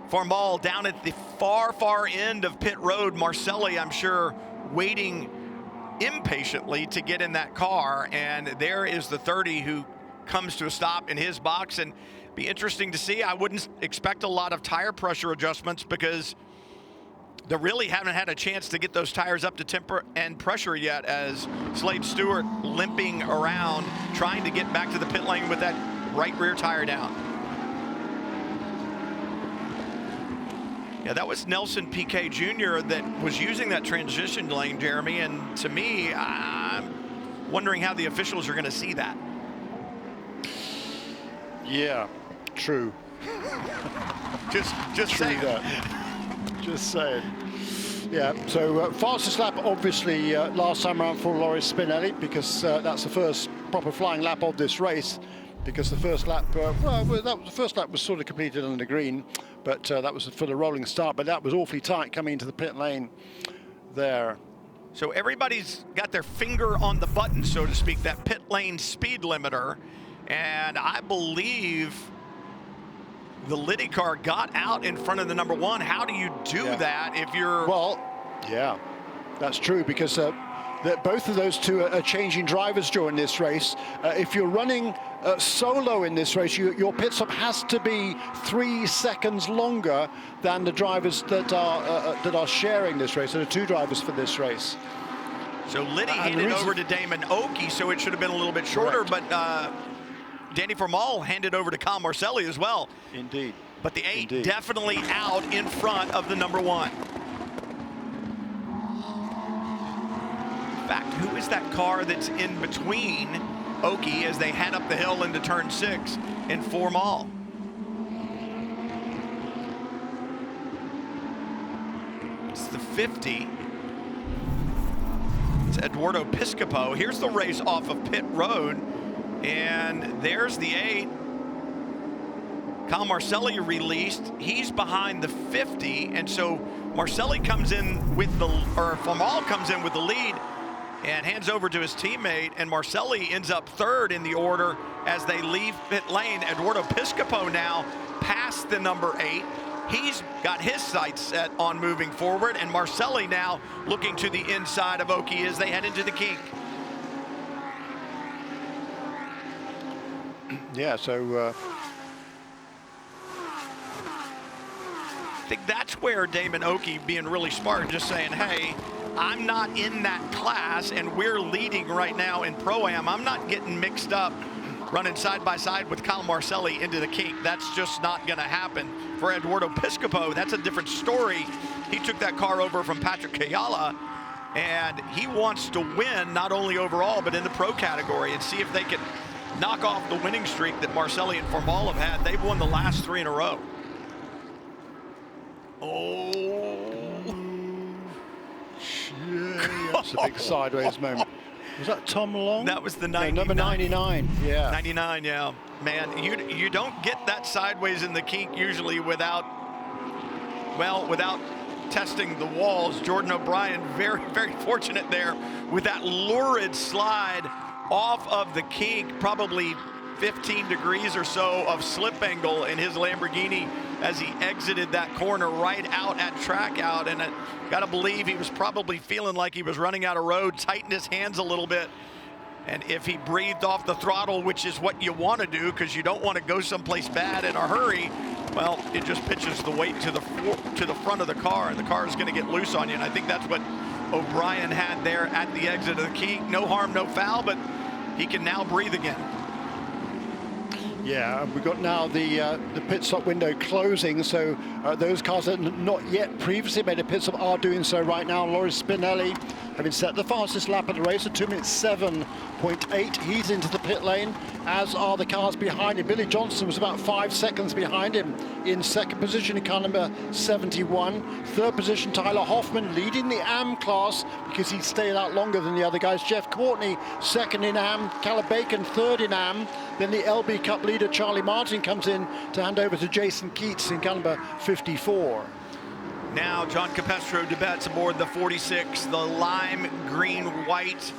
Formal down at the far end of pit road. Marcelli, I'm sure, waiting impatiently to get in that car, and there is the 30 who comes to a stop in his box. And be interesting to see. I wouldn't expect a lot of tire pressure adjustments because they really haven't had a chance to get those tires up to temper and pressure yet, as Slade Stewart limping around trying to get back to the pit lane with that right rear tire down. Yeah, that was Nelson Piquet Jr. that was using that transition lane, Jeremy, and to me, I'm wondering how the officials are going to see that. Yeah, true. just say that. Just saying. Yeah, so fastest lap obviously last time around for Loris Spinelli, because that's the first proper flying lap of this race, because the first lap, the first lap was sort of completed under green, but that was for the rolling start, but that was awfully tight coming into the pit lane there. So everybody's got their finger on the button, so to speak, that pit lane speed limiter. And I believe the Liddy car got out in front of the number 1. How do you do that if you're... Well, yeah, that's true, because both of those two are changing drivers during this race. If you're running solo in this race, your pit stop has to be 3 seconds longer than the drivers that are sharing this race. There are 2 drivers for this race. So Liddy handed over to Damon Oakey, so it should have been a little bit shorter, but Danny Formal handed over to Kyle Marcelli as well. Indeed. But the 8 definitely out in front of the number 1. fact, who is that car that's in between Oki as they head up the hill into turn 6 in Formal? It's the 50. It's Eduardo Piscopo. Here's the race off of pit road, and there's the 8. Kyle Marcelli released. He's behind the 50, and so Marcelli comes in with the, or Formal comes in with the lead and hands over to his teammate, and Marcelli ends up 3rd in the order as they leave pit lane. Eduardo Piscopo now past the number 8. He's got his sights set on moving forward, and Marcelli now looking to the inside of Oki as they head into the kink. Yeah, so I think that's where Damon Oki being really smart, just saying, hey, I'm not in that class and we're leading right now in Pro-Am. I'm not getting mixed up running side by side with Kyle Marcelli into the kink. That's just not gonna happen. For Eduardo Piscopo, that's a different story. He took that car over from Patrick Kayala, and he wants to win not only overall, but in the pro category, and see if they can knock off the winning streak that Marcelli and Formal have had. They've won the last 3 in a row. Oh, that's a big sideways moment. Was that Tom Long? That was the 99. No, number 99, yeah. 99, yeah. Man, you don't get that sideways in the kink usually without testing the walls. Jordan O'Brien, very, very fortunate there with that lurid slide off of the kink, probably 15 degrees or so of slip angle in his Lamborghini as he exited that corner right out at track out. And I gotta believe he was probably feeling like he was running out of road, tightened his hands a little bit. And if he breathed off the throttle, which is what you want to do because you don't want to go someplace bad in a hurry, well, it just pitches the weight to the front of the car, and the car is going to get loose on you. And I think that's what O'Brien had there at the exit of the kink. No harm, no foul, but he can now breathe again. Yeah, we've got now the pit stop window closing, so those cars that not yet previously made a pit stop are doing so right now. Loris Spinelli having set the fastest lap of the race at 2:07.8. He's into the pit lane, as are the cars behind him. Billy Johnson was about 5 seconds behind him in 2nd position in car number 71. 3rd position, Tyler Hoffman leading the AM class because he stayed out longer than the other guys. Jeff Courtney 2nd in AM, Caleb Bacon 3rd in AM. Then the LB Cup leader Charlie Martin comes in to hand over to Jason Keats in car number 54. Now John Capestro de Betz aboard the 46, the lime green, white,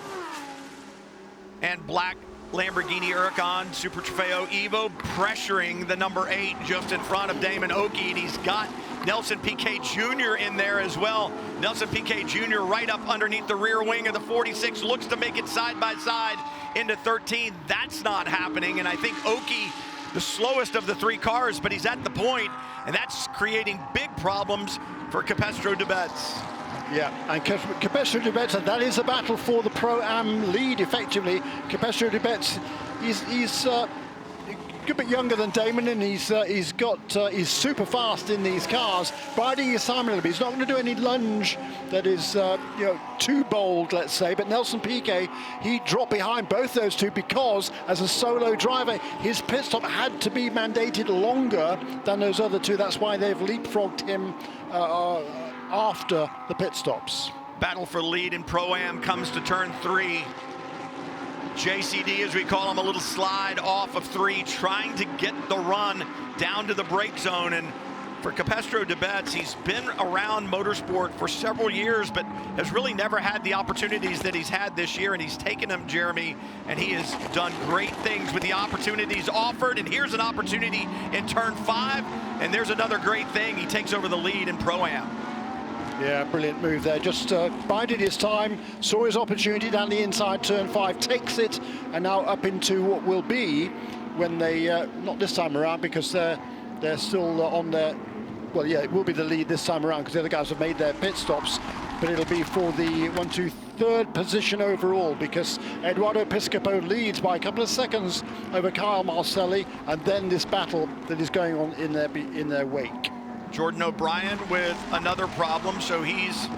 and black Lamborghini Huracan Super Trofeo Evo, pressuring the number 8 just in front of Damon Oki, and he's got Nelson Piquet Jr. in there as well. Nelson Piquet Jr. right up underneath the rear wing of the 46, looks to make it side by side into 13. That's not happening, and I think Oki, the slowest of the 3 cars, but he's at the point, and that's creating big problems for Capestro de Betz. Yeah, and Capestro de Betz, that is a battle for the Pro-Am lead, effectively. Capestro de Betz, he's a good bit younger than Damon, and he's super fast in these cars, biding his time a little bit. He's not going to do any lunge that is too bold, let's say. But Nelson Piquet, he dropped behind both those two because, as a solo driver, his pit stop had to be mandated longer than those other two. That's why they've leapfrogged him after the pit stops. Battle for lead in Pro-Am comes to turn 3. JCD, as we call him, a little slide off of 3, trying to get the run down to the brake zone. And for Capestro de Betz, he's been around motorsport for several years, but has really never had the opportunities that he's had this year, and he's taken them, Jeremy, and he has done great things with the opportunities offered. And here's an opportunity in turn 5, and there's another great thing. He takes over the lead in Pro-Am. Yeah, brilliant move there. Just bided his time, saw his opportunity down the inside turn 5, takes it, and now up into what will be, when they, not this time around, because they're still on their, well, yeah, it will be the lead this time around because the other guys have made their pit stops, but it'll be for the 1, 2, 3rd position overall, because Eduardo Piscopo leads by a couple of seconds over Kyle Marcelli, and then this battle that is going on in their wake. Jordan O'Brien with another problem, so he's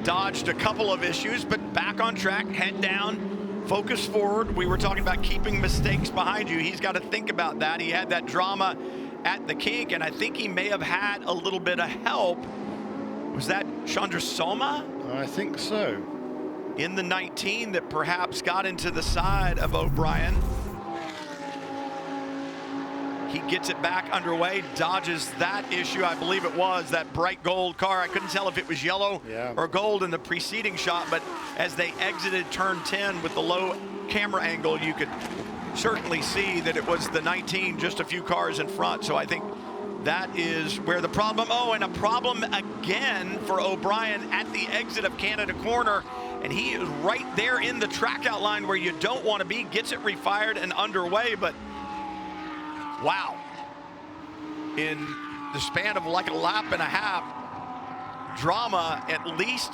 dodged a couple of issues, but back on track, head down, focus forward. We were talking about keeping mistakes behind you. He's got to think about that. He had that drama at the kink, and I think he may have had a little bit of help. Was that Chandra Soma? I think so. In the 19 that perhaps got into the side of O'Brien. He gets it back underway, dodges that issue. I believe it was that bright gold car. I couldn't tell if it was yellow or gold in the preceding shot, but as they exited turn 10 with the low camera angle, you could certainly see that it was the 19 just a few cars in front. So I think that is where the problem, and a problem again for O'Brien at the exit of Canada Corner. And he is right there in the track outline where you don't want to be, gets it refired and underway, but wow. In the span of like a lap and a half, drama at least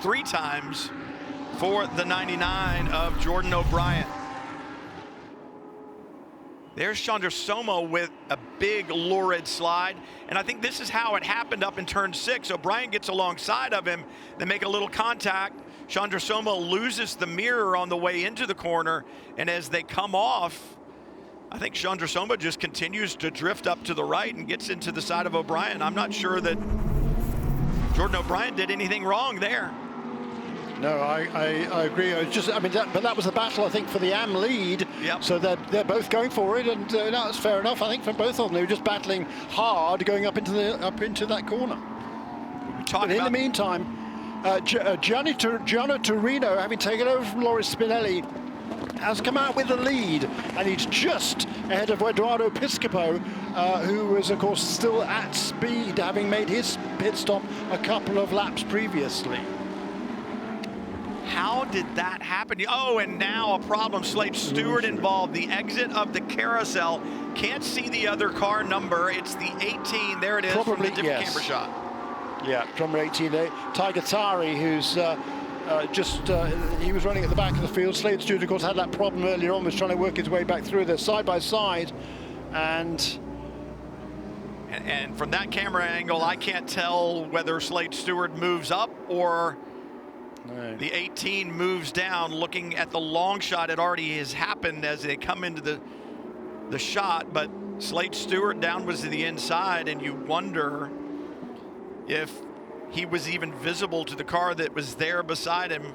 3 times for the 99 of Jordan O'Brien. There's Chandra Soma with a big lurid slide. And I think this is how it happened up in turn 6. O'Brien gets alongside of him. They make a little contact. Chandra Soma loses the mirror on the way into the corner. And as they come off, I think Chandra Soma just continues to drift up to the right and gets into the side of O'Brien. I'm not sure that Jordan O'Brien did anything wrong there. No, I agree. But that was a battle, I think, for the AM lead. Yep. So they're both going for it, and that's fair enough. I think for both of them, they were just battling hard going up into that corner. But in the meantime, Gianni Torino, having taken over from Loris Spinelli, has come out with the lead, and he's just ahead of Eduardo Piscopo, who is, of course, still at speed, having made his pit stop a couple of laps previously. How did that happen? Oh, and now a problem. Slade Stewart involved. The exit of the carousel. Can't see the other car number. It's the 18. There it is. Probably, from the different camera shot. Yeah, number 18. Tiger Tari, who's he was running at the back of the field. Slade Stewart, of course, had that problem earlier on, was trying to work his way back through there side by side. And from that camera angle, I can't tell whether Slade Stewart moves up or the 18 moves down. Looking at the long shot, it already has happened as they come into the shot, but Slade Stewart down was to the inside, and you wonder if he was even visible to the car that was there beside him.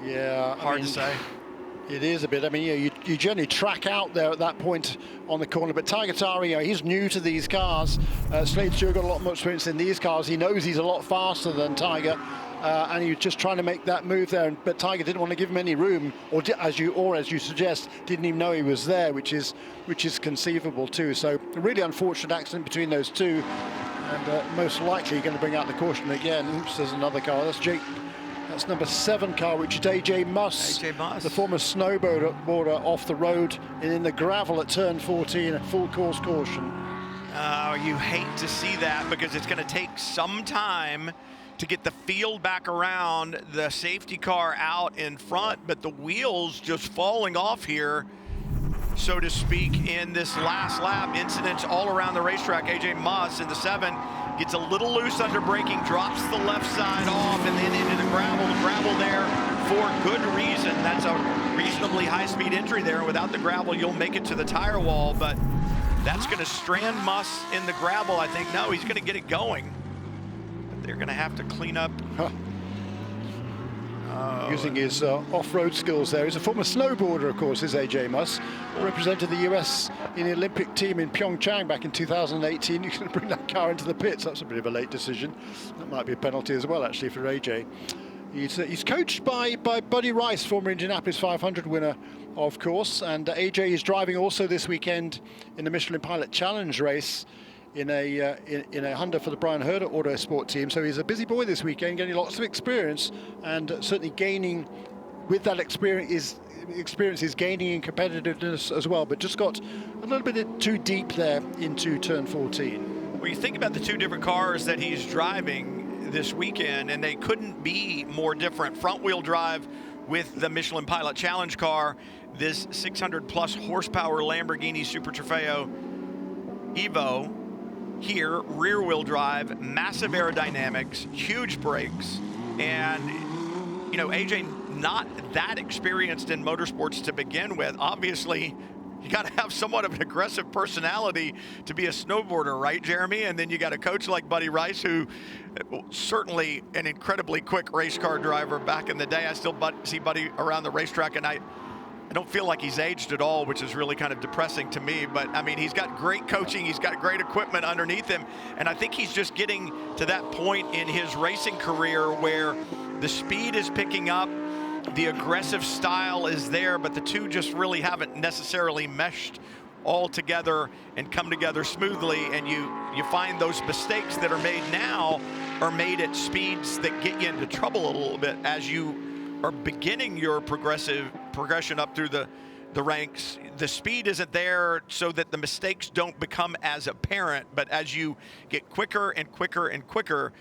Yeah, hard to say. It is a bit. I mean, you generally track out there at that point on the corner. But Tiger Tari, he's new to these cars. Slade Stewart got a lot more experience in these cars. He knows he's a lot faster than Tiger, and he's just trying to make that move there. But Tiger didn't want to give him any room, or as you suggest, didn't even know he was there, which is conceivable too. So a really unfortunate accident between those two, and most likely going to bring out the caution again. Oops, there's another car. That's number 7 car, which is AJ Muss, the former snowboarder, off the road and in the gravel at turn 14, a full course caution. You hate to see that, because it's going to take some time to get the field back around, the safety car out in front, but the wheels just falling off here, so to speak, in this last lap. Incidents all around the racetrack. AJ Muss in the 7 gets a little loose under braking, drops the left side off, and then into the gravel. The gravel there for good reason. That's a reasonably high-speed entry there. Without the gravel, you'll make it to the tire wall, but that's going to strand Muss in the gravel, I think. No, he's going to get it going. But they're going to have to clean up. Using his off-road skills there. He's a former snowboarder, of course, is AJ Muss. Represented the US in the Olympic team in Pyeongchang back in 2018. You can bring that car into the pits. That's a bit of a late decision. That might be a penalty as well, actually, for AJ. He's coached by Buddy Rice, former Indianapolis 500 winner, of course. And AJ is driving also this weekend in the Michelin Pilot Challenge race in a Honda for the Brian Herder Auto Sport team. So he's a busy boy this weekend, getting lots of experience, and certainly gaining with that experience is gaining in competitiveness as well, but just got a little bit too deep there into turn 14. Well, you think about the two different cars that he's driving this weekend, and they couldn't be more different. Front wheel drive with the Michelin Pilot Challenge car, this 600 plus horsepower Lamborghini Super Trofeo Evo, here, rear-wheel drive, massive aerodynamics, huge brakes, and you know, AJ not that experienced in motorsports to begin with. Obviously, you got to have somewhat of an aggressive personality to be a snowboarder, right, Jeremy? And then you got a coach like Buddy Rice, who certainly an incredibly quick race car driver back in the day. I still see Buddy around the racetrack, and I don't feel like he's aged at all, which is really kind of depressing to me. But I mean, he's got great coaching, he's got great equipment underneath him, and I think he's just getting to that point in his racing career where the speed is picking up, the aggressive style is there, but the two just really haven't necessarily meshed all together and come together smoothly. And you find those mistakes that are made now are made at speeds that get you into trouble a little bit as you are beginning your progression up through the ranks. The speed isn't there so that the mistakes don't become as apparent, but as you get quicker and quicker and quicker,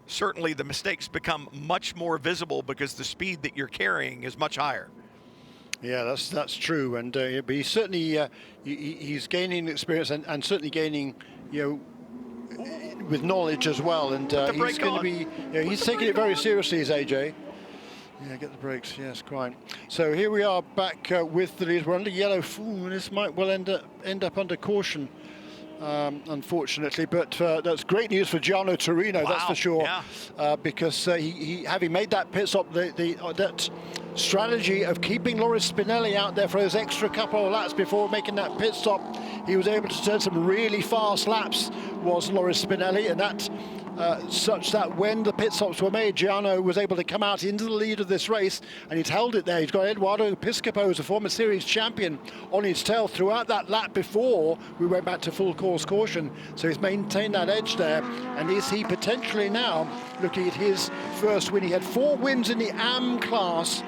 certainly the mistakes become much more visible because the speed that you're carrying is much higher. Yeah, that's true, and but he's certainly he's gaining experience and certainly gaining, you know, with knowledge as well. And he's going to be, he's taking it very seriously, is AJ. Yeah, get the brakes. Yes, quite. So here we are back with the lead. We're under yellow. Ooh, this might well end up under caution, unfortunately. But that's great news for Giano Torino. Wow. That's for sure. Yeah. Because he having made that pit stop, that strategy of keeping Loris Spinelli out there for those extra couple of laps before making that pit stop, he was able to turn some really fast laps. Was Loris Spinelli, and that. Such that when the pit stops were made, Giano was able to come out into the lead of this race, and he's held it there. He's got Eduardo Piscopo, as a former series champion, on his tail throughout that lap before we went back to full course caution. So he's maintained that edge there, and is he potentially now looking at his first win? He had 4 wins in the AM class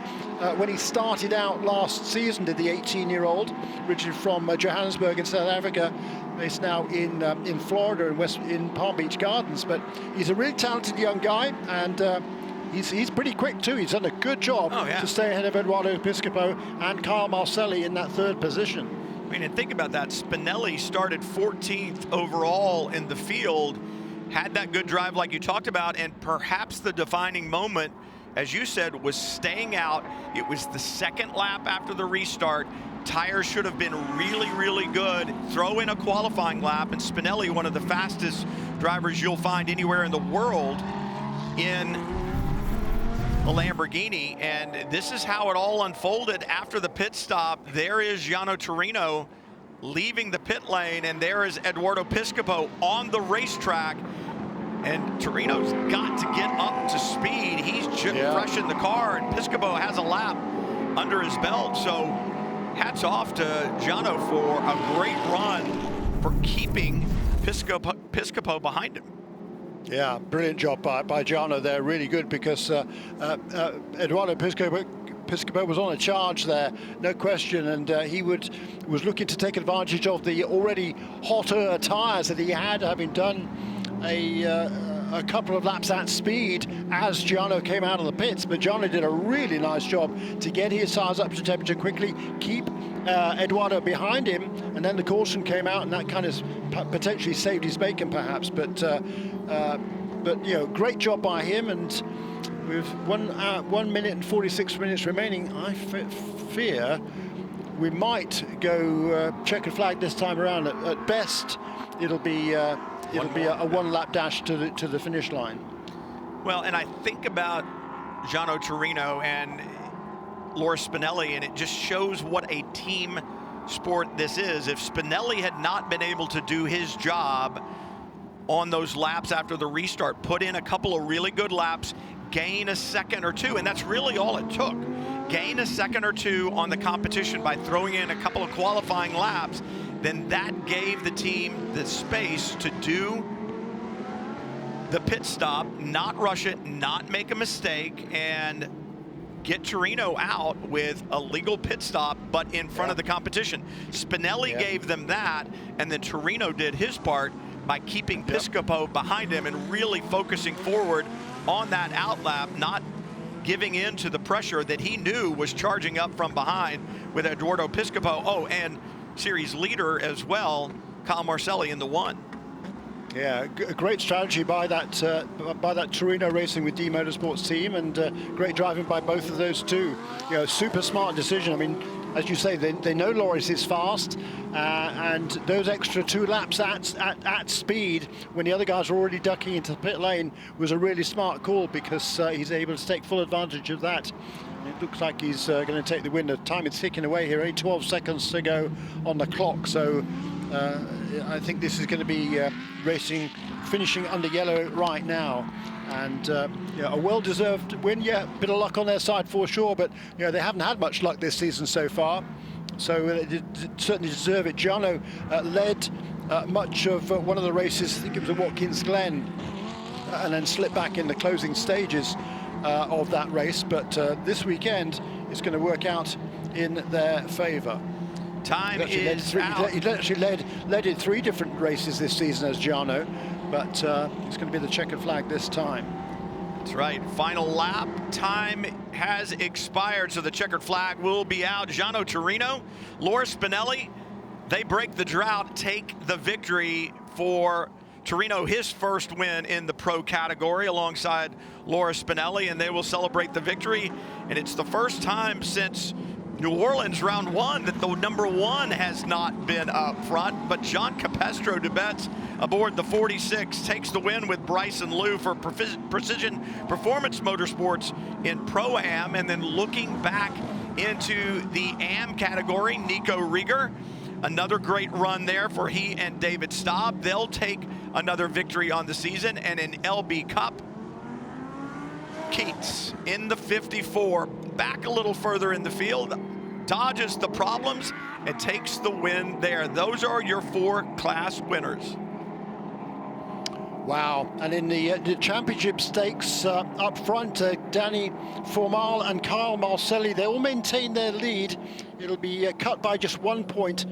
when he started out last season, did the 18-year-old, originally from Johannesburg in South Africa. He's now in Florida, in Palm Beach Gardens, but he's a really talented young guy, and he's pretty quick too. He's done a good job to stay ahead of Eduardo Piscopo and Kyle Marcelli in that 3rd position. I mean, and think about that. Spinelli started 14th overall in the field, had that good drive like you talked about, and perhaps the defining moment, as you said, was staying out. It was the 2nd lap after the restart. Tires should have been really, really good. Throw in a qualifying lap, and Spinelli, one of the fastest drivers you'll find anywhere in the world in a Lamborghini. And this is how it all unfolded after the pit stop. There is Giano Torino leaving the pit lane, and there is Eduardo Piscopo on the racetrack. And Torino's got to get up to speed. He's just fresh in the car, and Piscopo has a lap under his belt. So hats off to Giano for a great run for keeping Piscopo behind him. Yeah, brilliant job by Giano there. Really good, because Eduardo Piscopo was on a charge there, no question, and he was looking to take advantage of the already hotter tires that he had, having done a couple of laps at speed as Giano came out of the pits. But Giano did a really nice job to get his tires up to temperature quickly, keep Eduardo behind him, and then the caution came out, and that kind of potentially saved his bacon perhaps. But you know, great job by him, and with 1 minute and 46 minutes remaining, I fear we might go checkered flag this time around. At best, it'll be a 1-lap dash to the finish line. Well, and I think about Giano Torino and Loris Spinelli, and it just shows what a team sport this is. If Spinelli had not been able to do his job on those laps after the restart, put in a couple of really good laps, gain a second or two, and that's really all it took. Gain a second or two on the competition by throwing in a couple of qualifying laps, then that gave the team the space to do the pit stop, not rush it, not make a mistake, and get Torino out with a legal pit stop, but in front of the competition. Spinelli gave them that, and then Torino did his part by keeping Piscopo behind him and really focusing forward on that outlap, not giving in to the pressure that he knew was charging up from behind with Eduardo Piscopo. Oh, and series leader as well, Kyle Marcelli in the 1. Yeah, great strategy by that Torino Racing with D Motorsports team, and great driving by both of those two. Super smart decision. I mean, as you say, they know Loris is fast, and those extra 2 laps at speed when the other guys are already ducking into the pit lane was a really smart call, because he's able to take full advantage of that. It looks like he's going to take the win. The time is ticking away here, only 12 seconds to go on the clock, so I think this is going to be racing, finishing under yellow right now, and a well-deserved win. Yeah, a bit of luck on their side for sure, but they haven't had much luck this season so far, so they certainly deserve it. Giano led much of one of the races, I think it was at Watkins Glen, and then slipped back in the closing stages of that race, but this weekend it's going to work out in their favour. Time is out. He actually led in 3 different races this season as Giano, but it's going to be the checkered flag this time. That's right. Final lap. Time has expired, so the checkered flag will be out. Giano Torino, Loris Spinelli, they break the drought, take the victory for Torino, his first win in the pro category alongside Loris Spinelli, and they will celebrate the victory. And it's the first time since New Orleans round 1 that the number 1 has not been up front, but John Capestro Dubets aboard the 46 takes the win with Bryson Liu for Precision Performance Motorsports in Pro-Am. And then looking back into the Am category, Nico Rieger, another great run there for he and David Staub. They'll take another victory on the season. And in LB Cup, Keats in the 54, back a little further in the field, dodges the problems and takes the win there. Those are your 4 class winners. Wow, and in the championship stakes up front, Danny Formal and Kyle Marcelli, they all maintain their lead. It'll be cut by just 1 point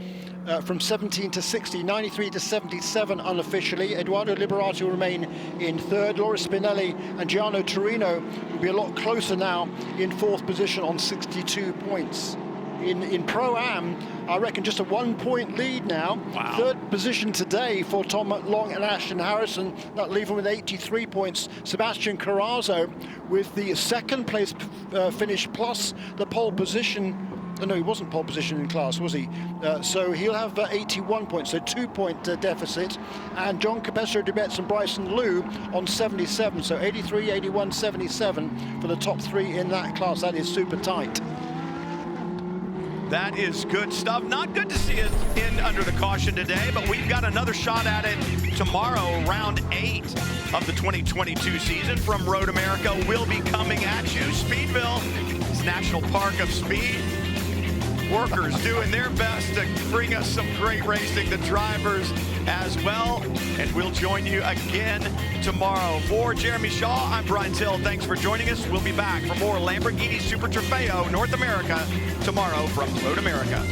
from 17 to 60, 93 to 77 unofficially. Eduardo Liberato will remain in 3rd. Loris Spinelli and Giano Torino will be a lot closer now in 4th position on 62 points. In Pro-Am, I reckon just a 1 point lead now. Wow. 3rd position today for Tom Long and Ashton Harrison. That leave him with 83 points. Sebastian Carrazzo with the 2nd place finish plus the pole position. No, he wasn't pole position in class, was he? So he'll have 81 points, so 2 point deficit. And John Capestro Dubets and Bryson Liu on 77. So 83, 81, 77 for the top 3 in that class. That is super tight. That is good stuff. Not good to see it in under the caution today, but we've got another shot at it tomorrow. Round 8 of the 2022 season from Road America will be coming at you. Speedville is National Park of Speed. Workers doing their best to bring us some great racing, the drivers as well. And we'll join you again tomorrow. For Jeremy Shaw, I'm Brian Till. Thanks for joining us. We'll be back for more Lamborghini Super Trofeo North America tomorrow from Road America.